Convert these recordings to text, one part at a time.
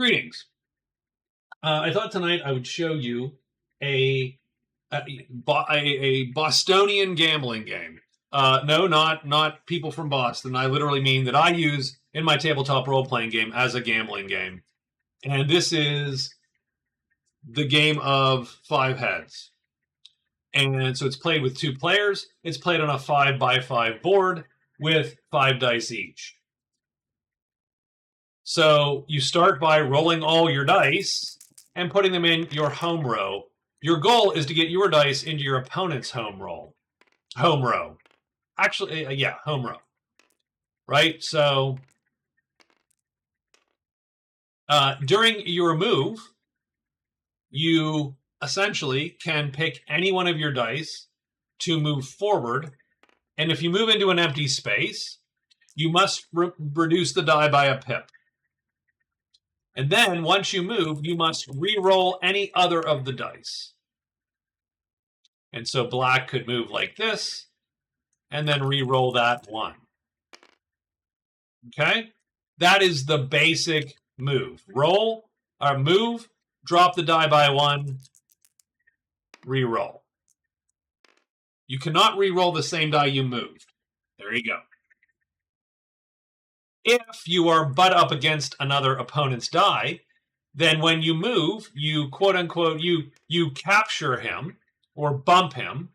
Greetings. I thought tonight I would show you a Bostonian gambling game. No, not people from Boston. I literally mean that I use in my tabletop role-playing game as a gambling game. And this is the game of 5 heads. And so it's played with 2 players. It's played on a 5x5 board with 5 dice each. So you start by rolling all your dice and putting them in your home row. Your goal is to get your dice into your opponent's home row. Actually, yeah, home row. Right? So during your move, you essentially can pick any one of your dice to move forward. And if you move into an empty space, you must reduce the die by a pip. And then, once you move, you must re-roll any other of the dice. And so black could move like this, and then re-roll that one. Okay? That is the basic move. Move, drop the die by 1, re-roll. You cannot re-roll the same die you moved. There you go. If you are butt up against another opponent's die, then when you move, you quote-unquote, you capture him or bump him.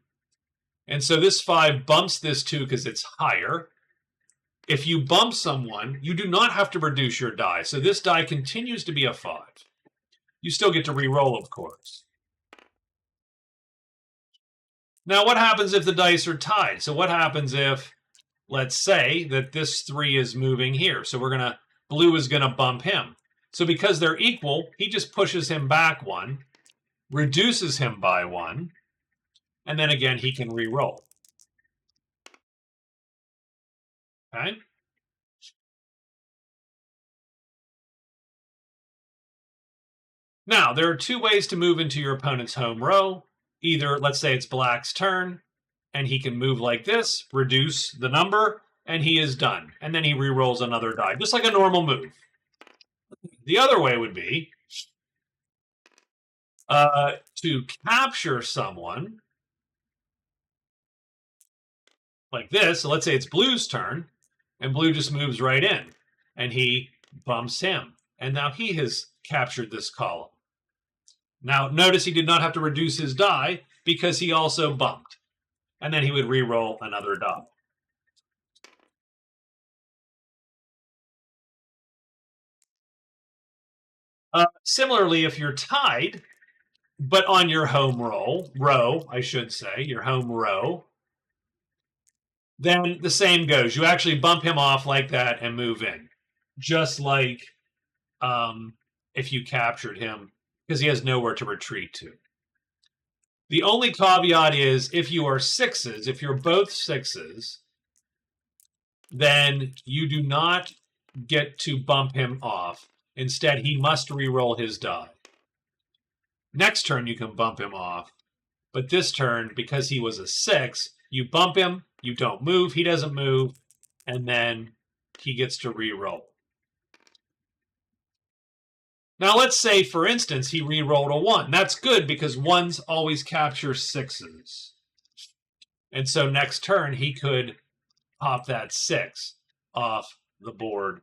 And so this 5 bumps this 2 because it's higher. If you bump someone, you do not have to reduce your die. So this die continues to be a 5. You still get to re-roll, of course. Now, what happens if the dice are tied? So what happens if, let's say that this 3 is moving here. So blue is gonna bump him. So because they're equal, he just pushes him back 1, reduces him by 1, and then again he can re-roll. Okay? Now, there are 2 ways to move into your opponent's home row. Either, let's say it's black's turn, and he can move like this, reduce the number, and he is done. And then he re-rolls another die, just like a normal move. The other way would be to capture someone like this. So let's say it's blue's turn, and blue just moves right in, and he bumps him. And now he has captured this column. Now, notice he did not have to reduce his die because he also bumped. And then he would re-roll another die. Similarly, if you're tied, but on your home row, I should say, your home row, then the same goes. You actually bump him off like that and move in. Just like if you captured him, because he has nowhere to retreat to. The only caveat is if you are 6s, if you're both 6s, then you do not get to bump him off. Instead, he must re-roll his die. Next turn, you can bump him off. But this turn, because he was a 6, you bump him, you don't move, he doesn't move, and then he gets to re-roll. Now, let's say, for instance, he re-rolled a 1. That's good because 1s always capture 6s. And so next turn, he could pop that 6 off the board.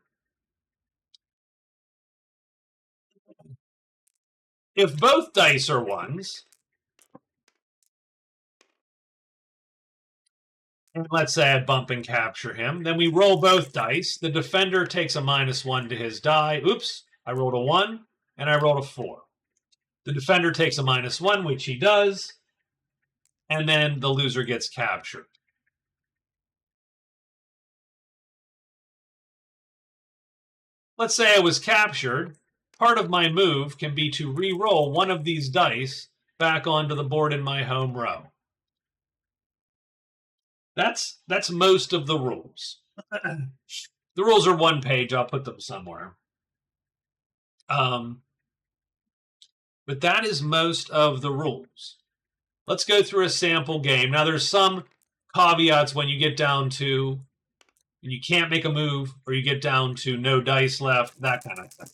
If both dice are 1s, and let's say I bump and capture him, then we roll both dice. The defender takes a -1 to his die. Oops. I rolled a 1, and I rolled a 4. The defender takes a -1, which he does, and then the loser gets captured. Let's say I was captured. Part of my move can be to re-roll one of these dice back onto the board in my home row. That's most of the rules. The rules are 1 page. I'll put them somewhere. But that is most of the rules. Let's go through a sample game. Now, there's some caveats when you get down to you can't make a move, or you get down to no dice left, that kind of thing.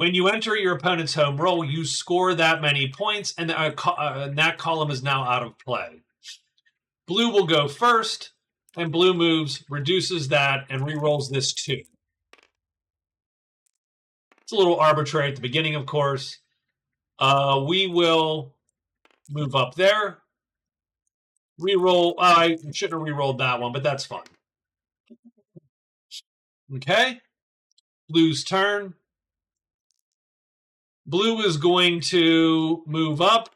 When you enter your opponent's home roll, you score that many points, and that column is now out of play. Blue will go first, and blue moves, reduces that, and re-rolls this 2. It's a little arbitrary at the beginning, of course. We will move up there. Re-roll. I shouldn't have re-rolled that one, but that's fine. Okay. Blue's turn. Blue is going to move up,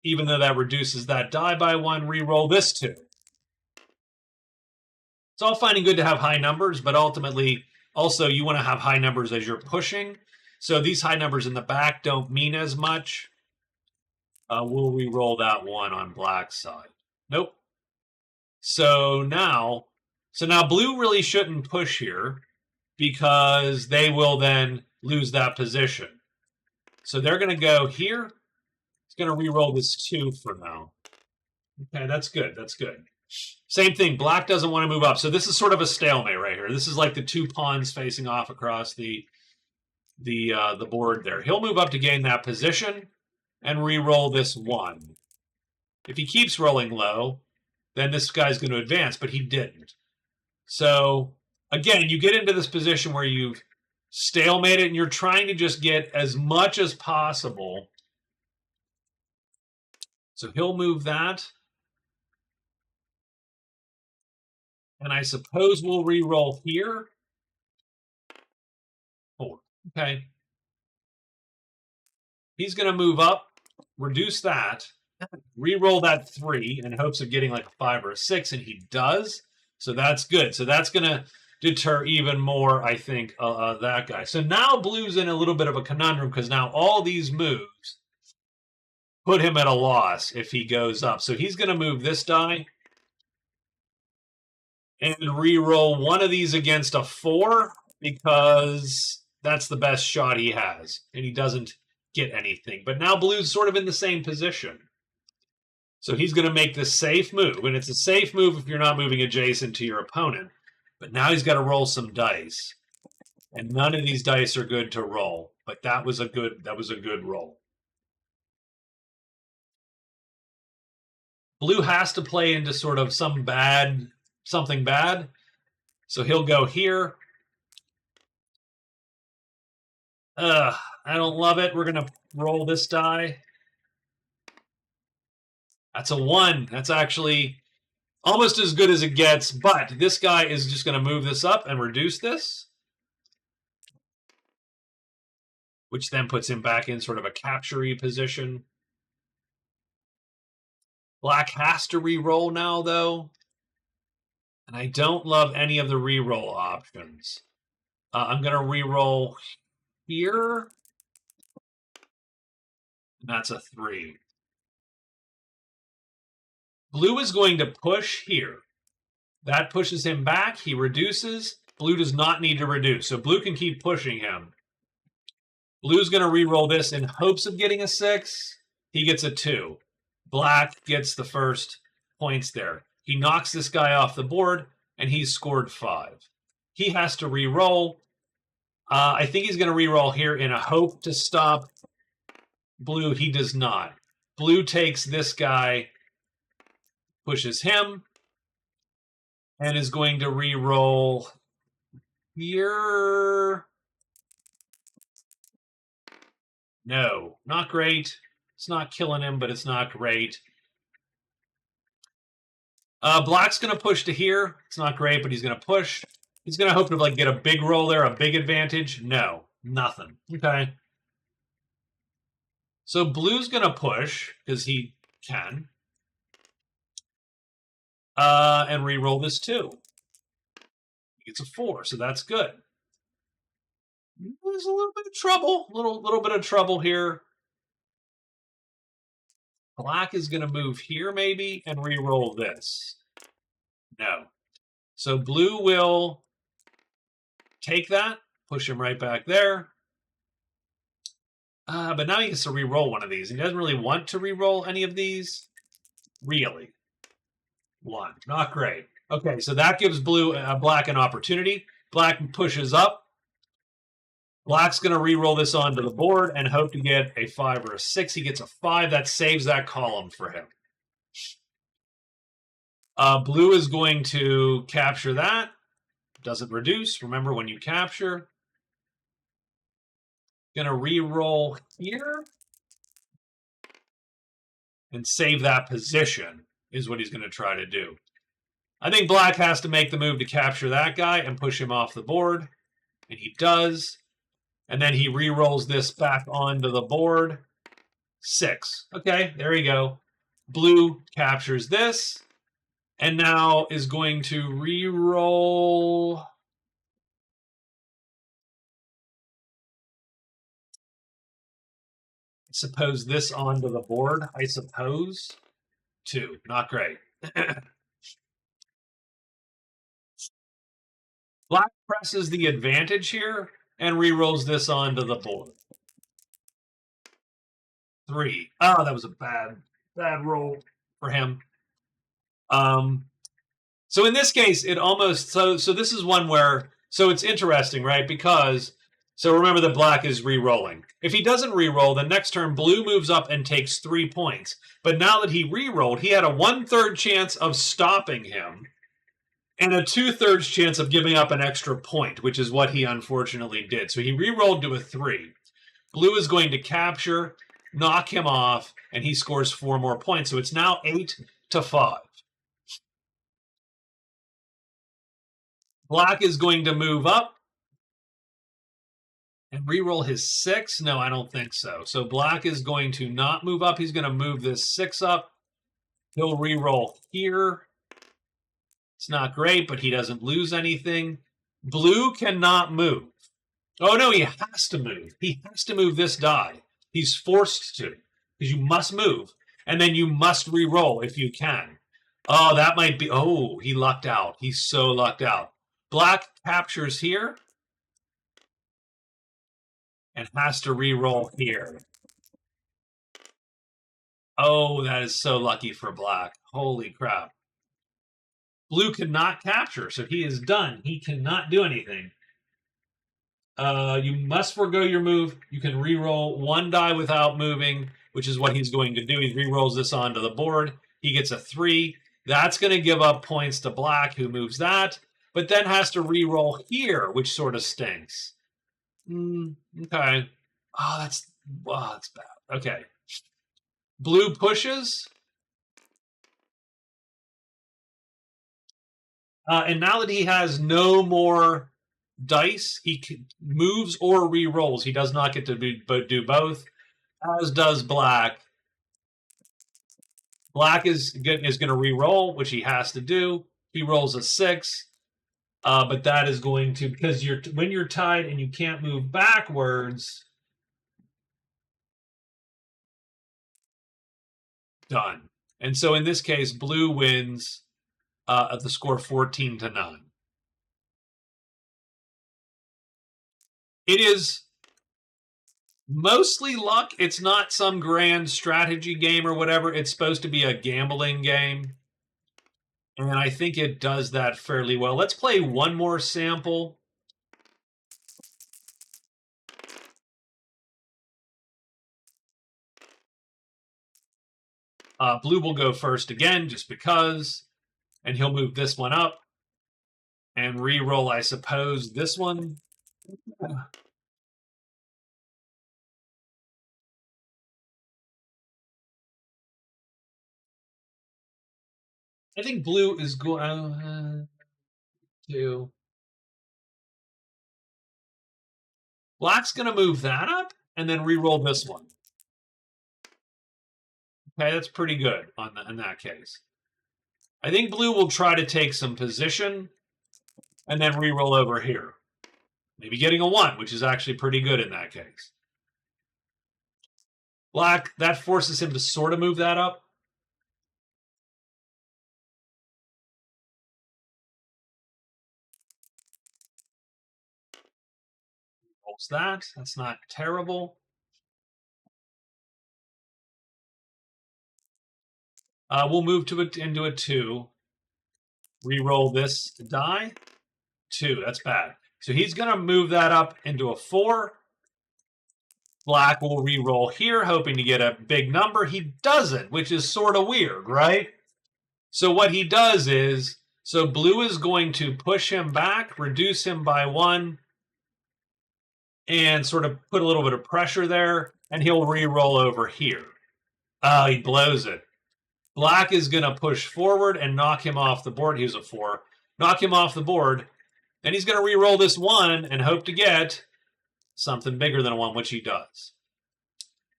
even though that reduces that die by 1. Re-roll this 2. It's all fine and good to have high numbers, but ultimately, also, you want to have high numbers as you're pushing. So these high numbers in the back don't mean as much. We'll re-roll that 1 on black's side. Nope. So now blue really shouldn't push here because they will then lose that position. So they're going to go here. It's going to re-roll this 2 for now. Okay, that's good. That's good. Same thing. Black doesn't want to move up. So this is sort of a stalemate right here. This is like the 2 pawns facing off across the board there. He'll move up to gain that position and re-roll this 1. If he keeps rolling low, then this guy's going to advance, but he didn't. So again, you get into this position where you've stalemated and you're trying to just get as much as possible. So he'll move that. And I suppose we'll re-roll here. 4. Okay. He's going to move up, reduce that, re-roll that 3 in hopes of getting like a 5 or a 6, and he does. So that's good. So that's going to deter even more, I think, that guy. So now blue's in a little bit of a conundrum because now all these moves put him at a loss if he goes up. So he's going to move this die and re-roll one of these against a 4 because that's the best shot he has, and he doesn't get anything. But now blue's sort of in the same position. So he's going to make this safe move, and it's a safe move if you're not moving adjacent to your opponent. But now he's got to roll some dice, and none of these dice are good to roll. But that was a good roll. Blue has to play into sort of something bad. So he'll go here. I don't love it. We're going to roll this die. That's a 1. That's actually almost as good as it gets, but this guy is just going to move this up and reduce this, which then puts him back in sort of a capture-y position. Black has to re-roll now, though, and I don't love any of the re-roll options. I'm going to re-roll here, and that's a 3. Blue is going to push here. That pushes him back. He reduces. Blue does not need to reduce, so blue can keep pushing him. Blue's going to re-roll this in hopes of getting a 6. He gets a 2. Black gets the first points there. He knocks this guy off the board, and he's scored 5. He has to re-roll. I think he's going to re-roll here in a hope to stop blue. He does not. Blue takes this guy, pushes him, and is going to re-roll here. No, not great. It's not killing him, but it's not great. Black's going to push to here. It's not great, but he's going to push. He's going to hope to like get a big roll there, a big advantage. No, nothing. Okay. So blue's going to push because he can. And re-roll this too. He gets a 4, so that's good. There's a little bit of trouble. Little bit of trouble here. Black is going to move here maybe and re-roll this. No. So blue will take that, push him right back there. But now he gets to re-roll one of these. He doesn't really want to re-roll any of these. Really. 1. Not great. Okay, so that gives black an opportunity. Black pushes up. Black's going to re-roll this onto the board and hope to get a 5 or a 6. He gets a 5. That saves that column for him. Blue is going to capture that. Doesn't reduce. Remember, when you capture, going to re-roll here and save that position is what he's going to try to do. I think Black has to make the move to capture that guy and push him off the board, and he does. And then he re-rolls this back onto the board. 6. Okay, there you go. Blue captures this, and now is going to re-roll. Suppose this onto the board, I suppose. 2. Not great. Black presses the advantage here and re-rolls this onto the board. 3. Oh, that was a bad roll for him. So in this case, it almost so this is one where it's interesting, right? Because remember that Black is re-rolling. If he doesn't re-roll, the next turn Blue moves up and takes 3 points. But now that he re-rolled, he had a 1/3 chance of stopping him and a 2/3 chance of giving up an extra point, which is what he unfortunately did. So he re-rolled to a 3. Blue is going to capture, knock him off, and he scores 4 more points. So it's now 8-5. Black is going to move up and re-roll his 6. No, I don't think so. So Black is going to not move up. He's going to move this 6 up. He'll re-roll here. It's not great, but he doesn't lose anything. Blue cannot move. Oh, no, he has to move. He has to move this die. He's forced to, because you must move, and then you must re-roll if you can. Oh, that might be... Oh, he lucked out. He's so lucked out. Black captures here and has to re-roll here. Oh, that is so lucky for Black. Holy crap. Blue cannot capture, so he is done. He cannot do anything. You must forego your move. You can re-roll 1 die without moving, which is what he's going to do. He re-rolls this onto the board. He gets a 3. That's going to give up points to Black, who moves that, but then has to re-roll here, which sort of stinks. Okay. Oh, that's bad. Okay. Blue pushes. And now that he has no more dice, he moves or re-rolls. He does not get to do both, as does Black. Black is going to re-roll, which he has to do. He rolls a 6. But that is going to, because when you're tied and you can't move backwards, done. And so in this case, Blue wins at the score 14-9. It is mostly luck. It's not some grand strategy game or whatever. It's supposed to be a gambling game. And I think it does that fairly well. Let's play one more sample. Blue will go first again, just because. And he'll move this one up. And re-roll, I suppose, this one. I think Blue is going to... Black's going to move that up and then re-roll this one. Okay, that's pretty good in that case. I think Blue will try to take some position and then re-roll over here. Maybe getting a 1, which is actually pretty good in that case. Black, that forces him to sort of move that up. Rolls that. That's not terrible. We'll move into a 2. Re-roll this die. 2. That's bad. So he's going to move that up into a 4. Black will re-roll here, hoping to get a big number. He doesn't, which is sort of weird, right? So what he does is, so blue is going to push him back, reduce him by 1, and sort of put a little bit of pressure there, and he'll re-roll over here. Oh, he blows it. Black is going to push forward and knock him off the board. He was a 4. Knock him off the board. Then he's going to re-roll this 1 and hope to get something bigger than a 1, which he does.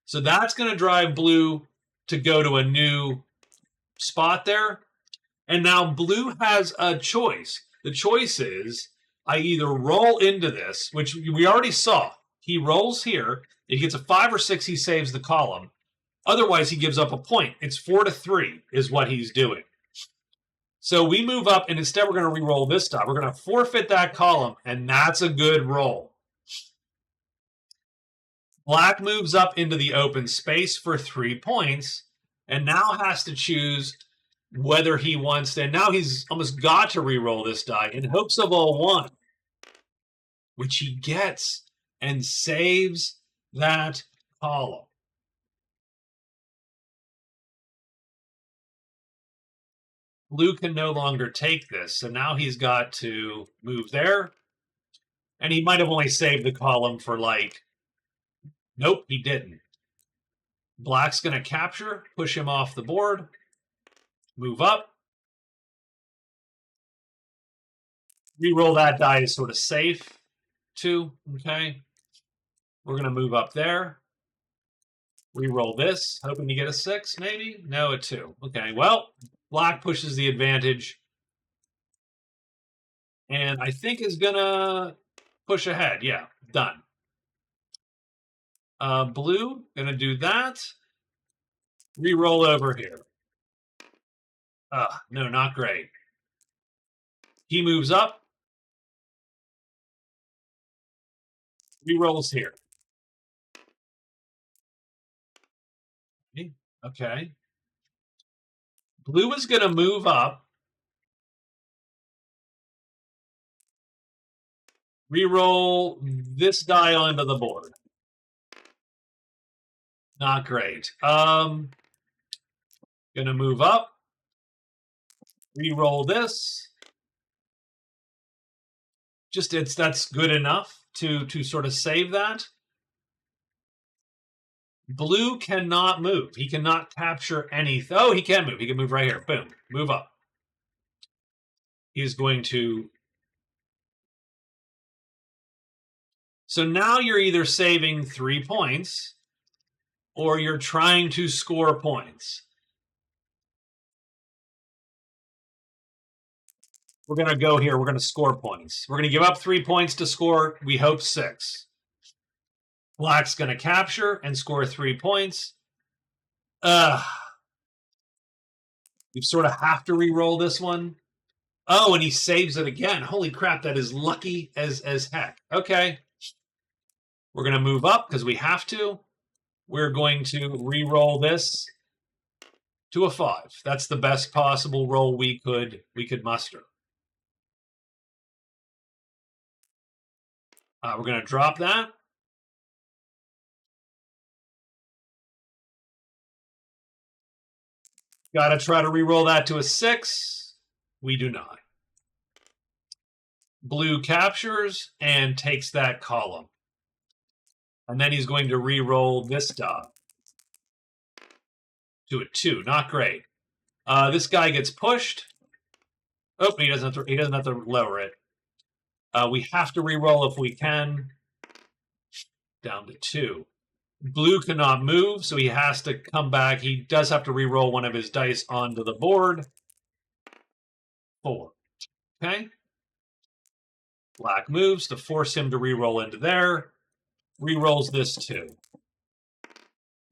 So that's going to drive blue to go to a new spot there. And now blue has a choice. The choice is I either roll into this, which we already saw. He rolls here. If he gets a 5 or 6, he saves the column. Otherwise, he gives up a point. It's 4-3 is what he's doing. So we move up, and instead we're going to re-roll this die. We're going to forfeit that column, and that's a good roll. Black moves up into the open space for 3 points, and now has to choose whether he wants to. And now he's almost got to re-roll this die in hopes of a 1, which he gets and saves that column. Blue can no longer take this, so now he's got to move there. And he might have only saved the column for nope, he didn't. Black's going to capture, push him off the board, move up. Reroll that die is sort of safe, too, okay? We're going to move up there. Reroll this, hoping to get a 6, maybe? No, a 2. Okay, well, Black pushes the advantage. And I think is going to push ahead. Yeah, done. Blue, going to do that. Reroll over here. No, not great. He moves up. Rerolls here. Okay. Blue is going to move up. Reroll this die onto the board. Not great. Gonna move up. Reroll this. That's good enough to sort of save that. Blue cannot move. He cannot capture anything. Oh, he can move. He can move right here. Boom. Move up. He's going to. So now you're either saving 3 points or you're trying to score points. We're going to go here. We're going to score points. We're going to give up 3 points to score, we hope, 6. Black's going to capture and score 3 points. You sort of have to re-roll this one. Oh, and he saves it again. Holy crap, that is lucky as heck. Okay. We're going to move up because we have to. We're going to re-roll this to a 5. That's the best possible roll we could muster. We're going to drop that. Got to try to re-roll that to a 6. We do not. Blue captures and takes that column. And then he's going to re-roll this die to a 2. Not great. This guy gets pushed. Oh, he doesn't have to lower it. We have to re-roll if we can. Down to 2. Blue cannot move, so he has to come back. He does have to re-roll one of his dice onto the board. 4. Okay. Black moves to force him to re-roll into there. Re-rolls this too.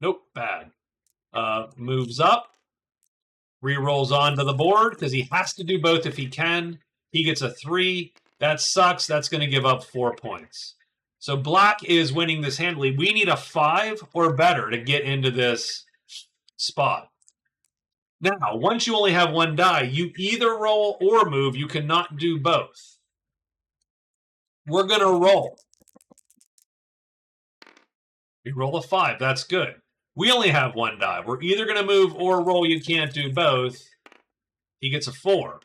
Nope, bad. Moves up. Re-rolls onto the board because he has to do both if he can. He gets a 3. That sucks. That's going to give up 4 points. So Black is winning this handily. We need a 5 or better to get into this spot. Now, once you only have 1 die, you either roll or move. You cannot do both. We're going to roll. We roll a 5. That's good. We only have 1 die. We're either going to move or roll. You can't do both. He gets a 4.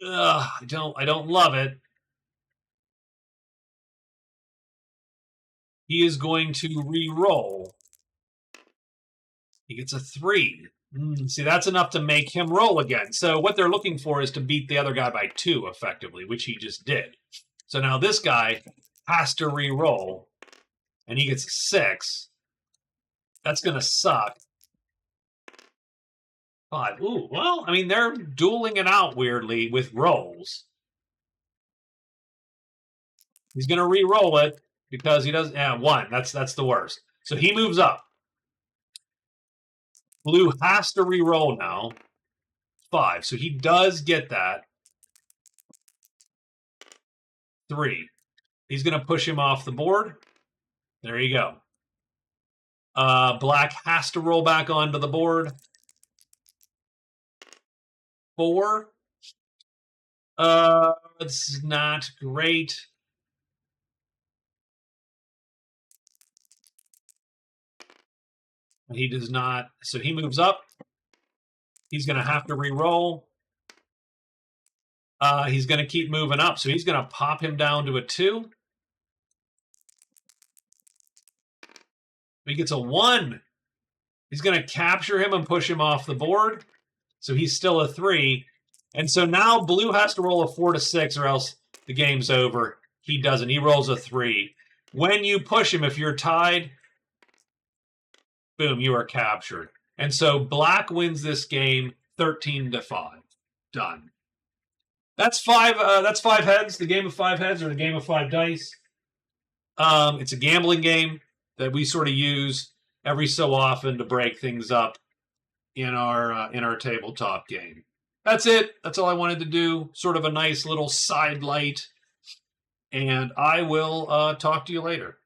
Ugh, I don't love it. He is going to re-roll. He gets a 3. See, that's enough to make him roll again. So what they're looking for is to beat the other guy by 2, effectively, which he just did. So now this guy has to re-roll, and he gets a 6. That's going to suck. 5. Ooh, well, I mean, they're dueling it out weirdly with rolls. He's going to re-roll it because he doesn't. Yeah, 1. That's the worst. So he moves up. Blue has to re-roll now. 5. So he does get that. 3. He's going to push him off the board. There you go. Black has to roll back onto the board. 4. It's not great. He does not. So he moves up. He's going to have to re-roll. He's going to keep moving up. So he's going to pop him down to a 2. He gets a 1. He's going to capture him and push him off the board. So he's still a 3. And so now blue has to roll a 4 to 6 or else the game's over. He doesn't. He rolls a 3. When you push him, if you're tied, boom, you are captured. And so black wins this game 13 to 5. Done. That's 5 heads, the game of 5 heads or the game of 5 dice. It's a gambling game that we sort of use every so often to break things up in our tabletop game. That's it. That's all I wanted to do. Sort of a nice little side light. And I will talk to you later.